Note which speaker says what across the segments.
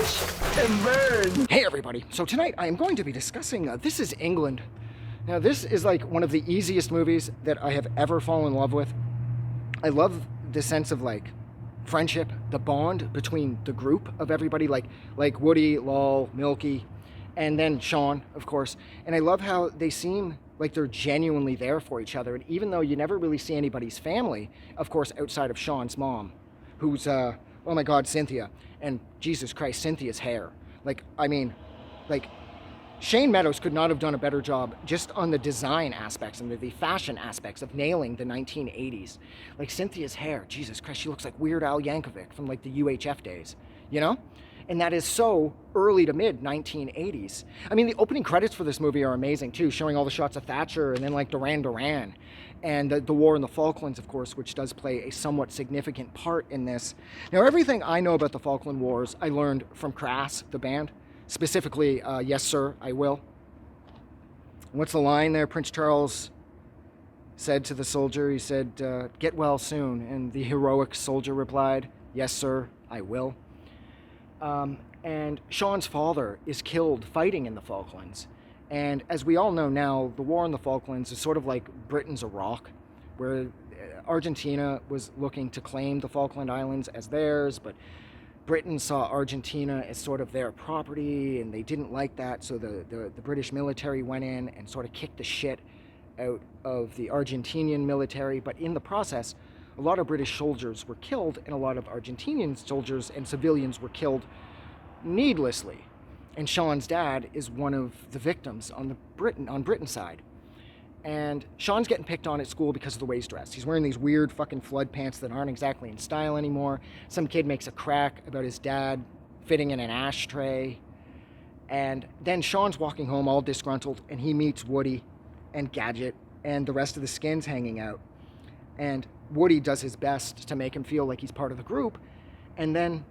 Speaker 1: Watch and burn.
Speaker 2: Hey everybody, so tonight I am going to be discussing This Is England. Now this is like one of the easiest movies that I have ever fallen in love with. I love the sense of like friendship, the bond between the group of everybody, like Woody, Lol, Milky, and then Sean, of course. And I love how they seem like they're genuinely there for each other. And even though you never really see anybody's family, of course, outside of Sean's mom, who's, oh my God, Cynthia. And Jesus Christ, Cynthia's hair. Shane Meadows could not have done a better job just on the design aspects and the fashion aspects of nailing the 1980s. Like Cynthia's hair, Jesus Christ, she looks like Weird Al Yankovic from like the UHF days, you know? And that is so early to mid 1980s. I mean, the opening credits for this movie are amazing too, showing all the shots of Thatcher and then like Duran Duran. And the war in the Falklands, of course, which does play a somewhat significant part in this. Now, everything I know about the Falkland Wars, I learned from Crass, the band. Specifically, Yes Sir, I Will. What's the line there? Prince Charles said to the soldier, he said, get well soon. And the heroic soldier replied, Yes Sir, I will. And Sean's father is killed fighting in the Falklands. And as we all know now, the war in the Falklands is sort of like Britain's Iraq, where Argentina was looking to claim the Falkland Islands as theirs, but Britain saw Argentina as sort of their property, and they didn't like that, so the British military went in and sort of kicked the shit out of the Argentinian military. But in the process, a lot of British soldiers were killed, and a lot of Argentinian soldiers and civilians were killed needlessly. And Sean's dad is one of the victims on Britain's side. And Sean's getting picked on at school because of the way he's dressed. He's wearing these weird fucking flood pants that aren't exactly in style anymore. Some kid makes a crack about his dad fitting in an ashtray. And then Sean's walking home all disgruntled, and he meets Woody and Gadget and the rest of the skins hanging out. And Woody does his best to make him feel like he's part of the group. And then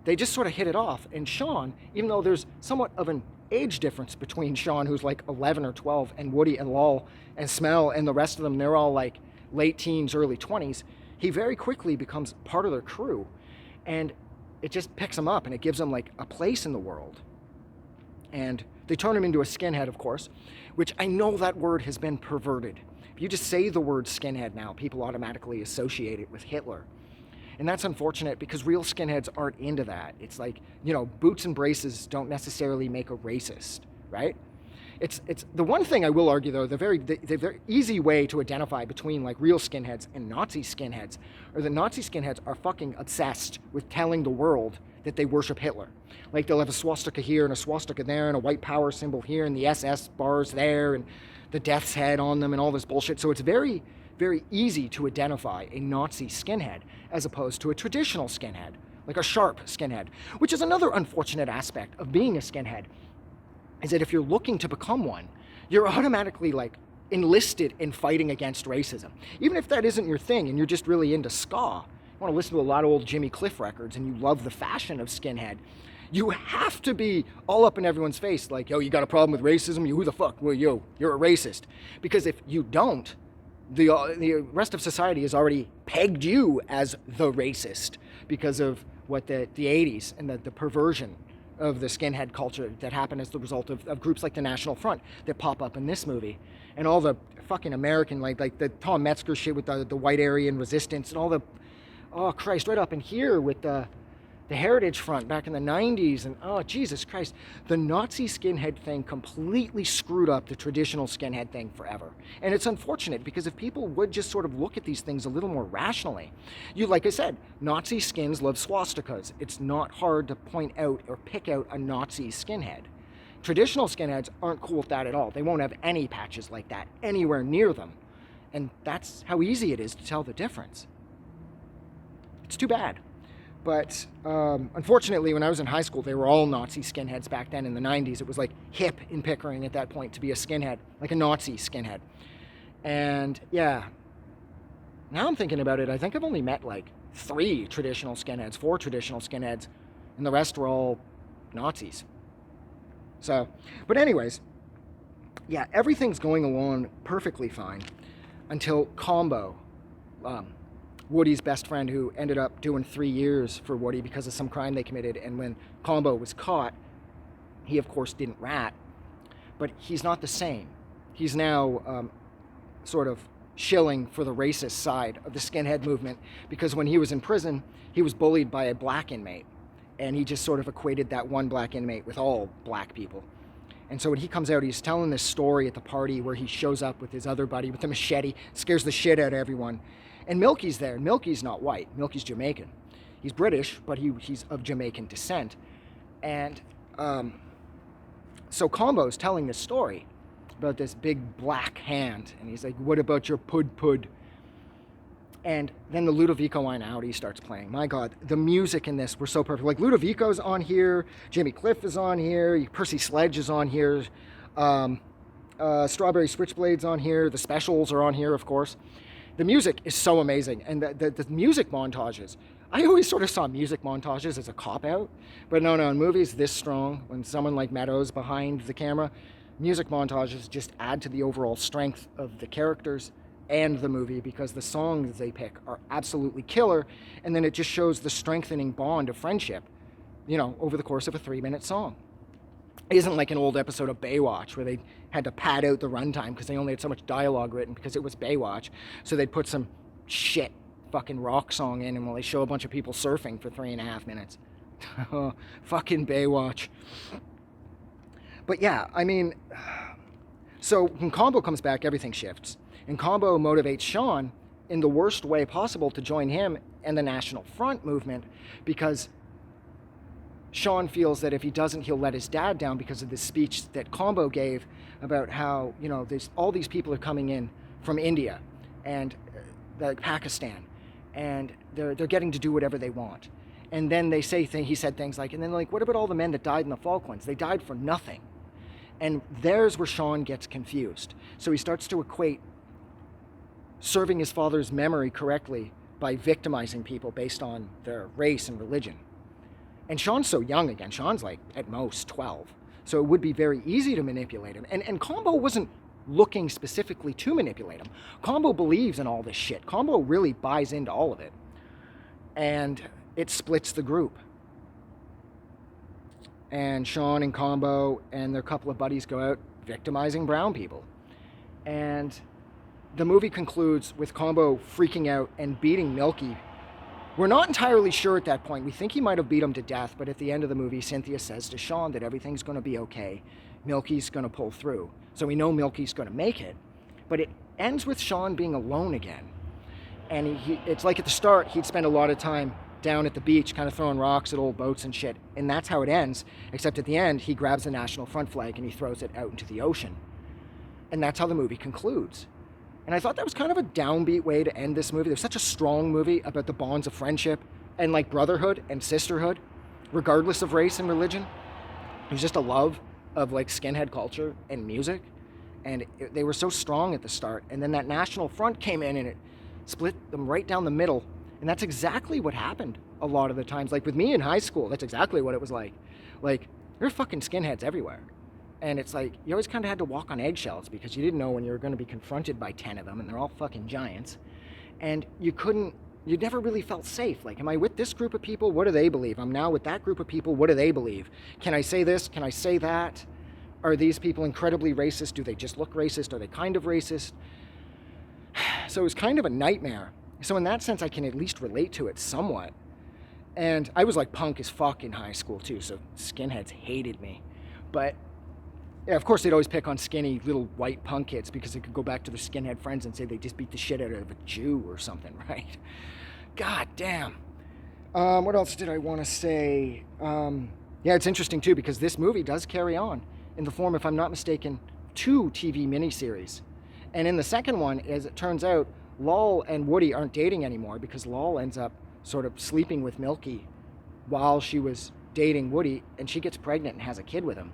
Speaker 2: they just sort of hit it off. And Sean, even though there's somewhat of an age difference between Sean, who's like 11 or 12, and Woody and Lol and Smell and the rest of them, they're all like late teens, early 20s, he very quickly becomes part of their crew. And it just picks him up, and it gives him like a place in the world. And they turn him into a skinhead, of course, which I know that word has been perverted. If you just say the word skinhead now, people automatically associate it with Hitler. And that's unfortunate because real skinheads aren't into that. It's like, you know, boots and braces don't necessarily make a racist, right? It's the one thing I will argue, though, the very easy way to identify between like real skinheads and Nazi skinheads, or the Nazi skinheads are fucking obsessed with telling the world that they worship Hitler. Like they'll have a swastika here and a swastika there and a white power symbol here and the SS bars there and the death's head on them and all this bullshit. So it's very easy to identify a Nazi skinhead as opposed to a traditional skinhead, like a sharp skinhead, which is another unfortunate aspect of being a skinhead, is that if you're looking to become one, you're automatically like enlisted in fighting against racism. Even if that isn't your thing and you're just really into ska, you want to listen to a lot of old Jimmy Cliff records and you love the fashion of skinhead, you have to be all up in everyone's face like, yo, you got a problem with racism? Who the fuck? Well, yo, you're a racist. Because if you don't, the rest of society has already pegged you as the racist because of what the 80s and the perversion of the skinhead culture that happened as the result of groups like the National Front that pop up in this movie. And all the fucking American, like the Tom Metzger shit with the white Aryan resistance and all the, oh Christ, right up in here with the Heritage Front back in the 90s, and oh, Jesus Christ, the Nazi skinhead thing completely screwed up the traditional skinhead thing forever. And it's unfortunate because if people would just sort of look at these things a little more rationally, like I said, Nazi skins love swastikas. It's not hard to point out or pick out a Nazi skinhead. Traditional skinheads aren't cool with that at all. They won't have any patches like that anywhere near them. And that's how easy it is to tell the difference. It's too bad. But unfortunately, when I was in high school, they were all Nazi skinheads back then in the 90s. It was like hip in Pickering at that point to be a skinhead, like a Nazi skinhead. And yeah, now I'm thinking about it, I think I've only met like 4 traditional skinheads, and the rest were all Nazis. So, but anyways, yeah, everything's going along perfectly fine until Combo Woody's best friend who ended up doing 3 years for Woody because of some crime they committed. And when Combo was caught, he of course didn't rat, but he's not the same. He's now sort of shilling for the racist side of the skinhead movement, because when he was in prison, he was bullied by a black inmate, and he just sort of equated that one black inmate with all black people. And so when he comes out, he's telling this story at the party where he shows up with his other buddy with a machete, scares the shit out of everyone. And Milky's there. Milky's not white. Milky's Jamaican. He's British, but he's of Jamaican descent. And so Combo's telling this story about this big black hand. And he's like, what about your pud? And then the Ludovico Einaudi starts playing. My God, the music in this were so perfect. Like, Ludovico's on here, Jimmy Cliff is on here, Percy Sledge is on here, Strawberry Switchblade's on here, the Specials are on here, of course. The music is so amazing, and the music montages. I always sort of saw music montages as a cop-out, but no, in movies this strong, when someone like Meadows behind the camera, music montages just add to the overall strength of the characters and the movie, because the songs they pick are absolutely killer, and then it just shows the strengthening bond of friendship, over the course of a 3-minute song. It isn't like an old episode of Baywatch where they had to pad out the runtime because they only had so much dialogue written because it was Baywatch, so they'd put some shit fucking rock song in, and while they show a bunch of people surfing for 3.5 minutes. Fucking Baywatch. But yeah, I mean, so when Combo comes back, everything shifts. And Combo motivates Sean in the worst way possible to join him and the National Front movement, because Sean feels that if he doesn't, he'll let his dad down because of the speech that Combo gave about how, all these people are coming in from India and Pakistan, and they're getting to do whatever they want. And then he said things like, and then like, what about all the men that died in the Falklands? They died for nothing. And there's where Sean gets confused. So he starts to equate serving his father's memory correctly by victimizing people based on their race and religion. And Sean's so young again. Sean's like at most 12. So it would be very easy to manipulate him. And Combo wasn't looking specifically to manipulate him. Combo believes in all this shit. Combo really buys into all of it. And it splits the group. And Sean and Combo and their couple of buddies go out victimizing brown people. And the movie concludes with Combo freaking out and beating Milky. We're not entirely sure at that point. We think he might have beat him to death, but at the end of the movie, Cynthia says to Sean that everything's going to be okay. Milky's going to pull through. So we know Milky's going to make it. But it ends with Sean being alone again. And it's like at the start, he'd spend a lot of time down at the beach kind of throwing rocks at old boats and shit. And that's how it ends, except at the end, he grabs the National Front flag and he throws it out into the ocean. And that's how the movie concludes. And I thought that was kind of a downbeat way to end this movie. There's such a strong movie about the bonds of friendship and like brotherhood and sisterhood, regardless of race and religion. There's just a love of like skinhead culture and music. And they were so strong at the start. And then that National Front came in and it split them right down the middle. And that's exactly what happened a lot of the times. Like with me in high school, that's exactly what it was like. Like, there are fucking skinheads everywhere. And it's like, you always kind of had to walk on eggshells because you didn't know when you were going to be confronted by 10 of them, and they're all fucking giants. And you never really felt safe. Like, am I with this group of people? What do they believe? I'm now with that group of people. What do they believe? Can I say this? Can I say that? Are these people incredibly racist? Do they just look racist? Are they kind of racist? So it was kind of a nightmare. So in that sense, I can at least relate to it somewhat. And I was like punk as fuck in high school too, so skinheads hated me. But yeah, of course they'd always pick on skinny little white punk kids because they could go back to their skinhead friends and say they just beat the shit out of a Jew or something, right? God damn. What else did I want to say? Yeah, it's interesting too because this movie does carry on in the form, if I'm not mistaken, 2 TV miniseries. And in the second one, as it turns out, Lol and Woody aren't dating anymore because Lol ends up sort of sleeping with Milky while she was dating Woody, and she gets pregnant and has a kid with him.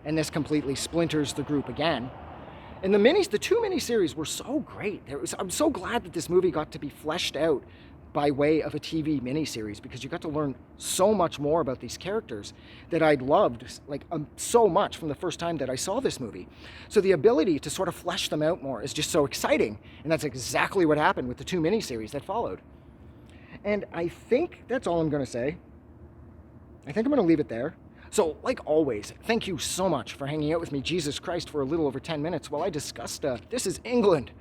Speaker 2: And this completely splinters the group again. And the 2 miniseries were so great. I'm so glad that this movie got to be fleshed out by way of a TV miniseries because you got to learn so much more about these characters that I'd loved so much from the first time that I saw this movie. So the ability to sort of flesh them out more is just so exciting. And that's exactly what happened with the 2 miniseries that followed. And I think that's all I'm going to say. I think I'm going to leave it there. So, like always, thank you so much for hanging out with me, Jesus Christ, for a little over 10 minutes while I discussed This Is England.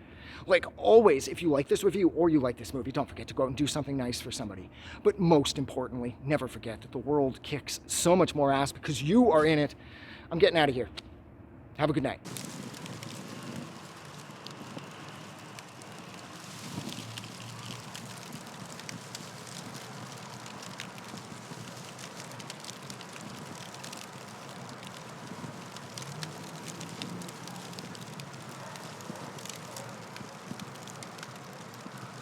Speaker 2: Like always, if you like this review or you like this movie, don't forget to go out and do something nice for somebody. But most importantly, never forget that the world kicks so much more ass because you are in it. I'm getting out of here. Have a good night.